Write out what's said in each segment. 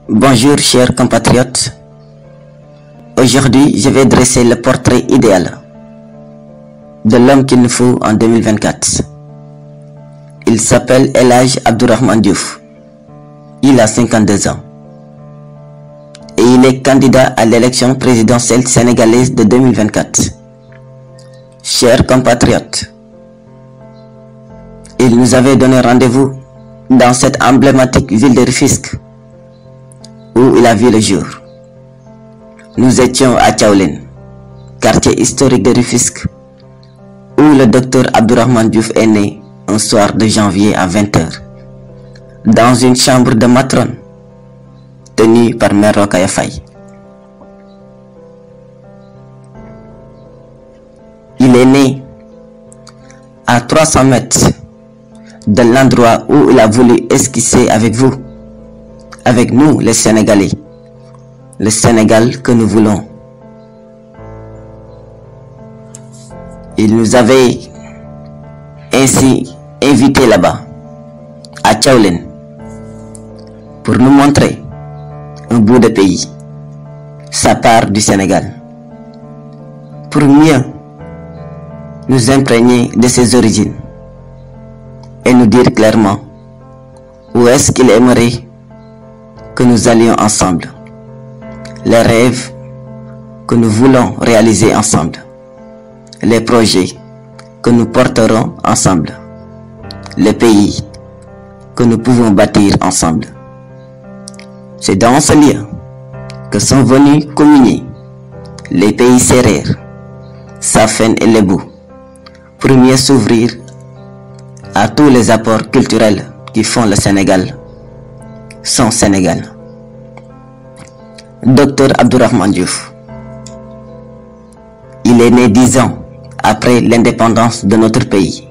Bonjour chers compatriotes. Aujourd'hui, je vais dresser le portrait idéal de l'homme qu'il nous faut en 2024. Il s'appelle El Hadj Abdourahmane Diouf. Il a 52 ans. Et il est candidat à l'élection présidentielle sénégalaise de 2024. Chers compatriotes, il nous avait donné rendez-vous dans cette emblématique ville de Rufisque où il a vu le jour. Nous étions à Thiawlène, quartier historique de Rufisque, où le docteur Abdourahmane Diouf est né un soir de janvier à 20 h, dans une chambre de matrone tenue par Mère Rokhaya Faye. Il est né à 300 mètres de l'endroit où il a voulu esquisser avec vous, avec nous les Sénégalais, le Sénégal que nous voulons. Il nous avait ainsi invités là-bas, à Thiawlène, pour nous montrer un bout de pays, sa part du Sénégal, pour mieux nous imprégner de ses origines et nous dire clairement où est-ce qu'il aimerait que nous allions ensemble, les rêves que nous voulons réaliser ensemble, les projets que nous porterons ensemble, les pays que nous pouvons bâtir ensemble. C'est dans ce lieu que sont venus communier les pays sérères, Safène et Lébou, pour mieux s'ouvrir à tous les apports culturels qui font le Sénégal, son Sénégal. Docteur Abdourahmane Diouf. Il est né 10 ans après l'indépendance de notre pays,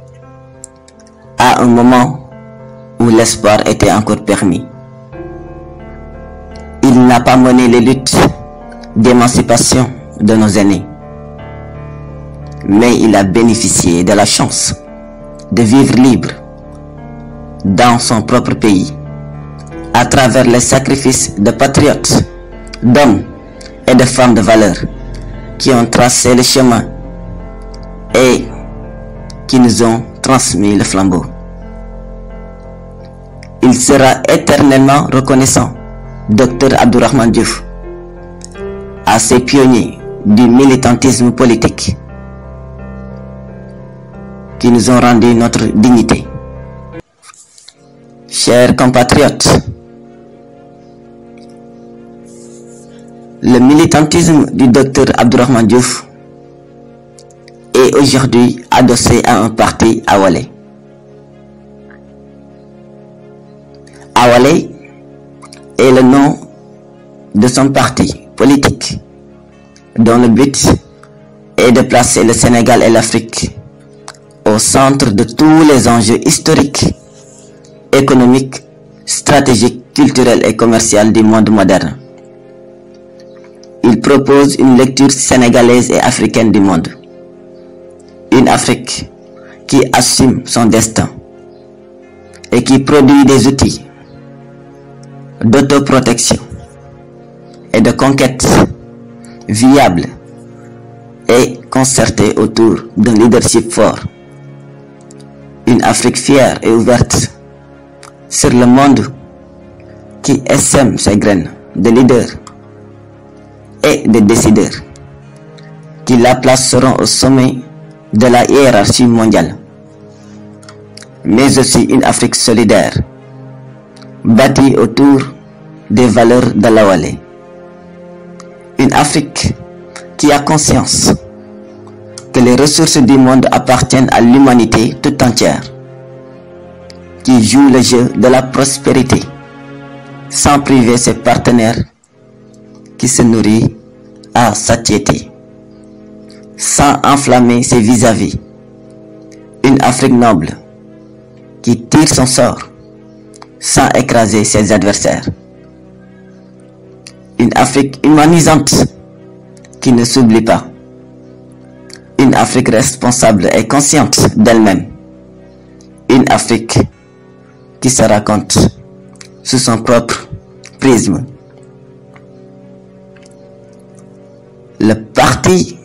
à un moment où l'espoir était encore permis. Il n'a pas mené les luttes d'émancipation de nos aînés, mais il a bénéficié de la chance de vivre libre dans son propre pays, à travers les sacrifices de patriotes, d'hommes et de femmes de valeur qui ont tracé le chemin et qui nous ont transmis le flambeau. Il sera éternellement reconnaissant, Docteur Abdourahmane Diouf, à ces pionniers du militantisme politique qui nous ont rendu notre dignité. Chers compatriotes, le militantisme du docteur Abdourahmane Diouf est aujourd'hui adossé à un parti Awalé. Awalé est le nom de son parti politique, dont le but est de placer le Sénégal et l'Afrique au centre de tous les enjeux historiques, économiques, stratégiques, culturels et commerciaux du monde moderne. Il propose une lecture sénégalaise et africaine du monde. Une Afrique qui assume son destin et qui produit des outils d'autoprotection et de conquête viables et concertés autour d'un leadership fort. Une Afrique fière et ouverte sur le monde qui essaime ses graines de leaders et de décideurs qui la placeront au sommet de la hiérarchie mondiale, mais aussi une Afrique solidaire, bâtie autour des valeurs de l'Awalé. Une Afrique qui a conscience que les ressources du monde appartiennent à l'humanité tout entière, qui joue le jeu de la prospérité sans priver ses partenaires, qui se nourrit à satiété, sans enflammer ses vis-à-vis. Une Afrique noble qui tire son sort sans écraser ses adversaires. Une Afrique humanisante qui ne s'oublie pas. Une Afrique responsable et consciente d'elle-même. Une Afrique qui se raconte sous son propre prisme Le parti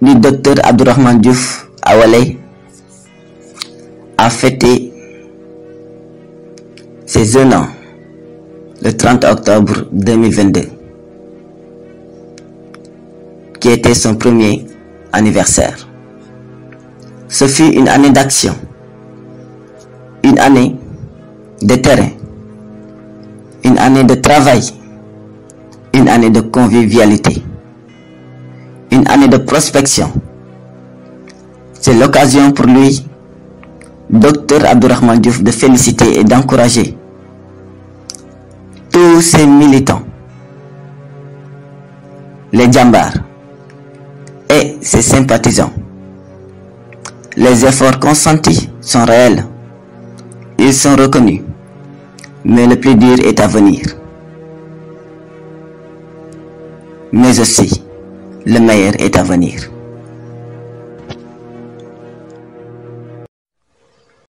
du docteur Abdourahmane Diouf à Walai a fêté ses 1 an le 30 octobre 2022, qui était son premier anniversaire. Ce fut une année d'action, une année de terrain, une année de travail, une année de convivialité, une année de prospection. C'est l'occasion pour lui, Dr Abdourahmane Diouf, de féliciter et d'encourager tous ses militants, les djambars et ses sympathisants. Les efforts consentis sont réels, ils sont reconnus, mais le plus dur est à venir. Mais aussi, le meilleur est à venir.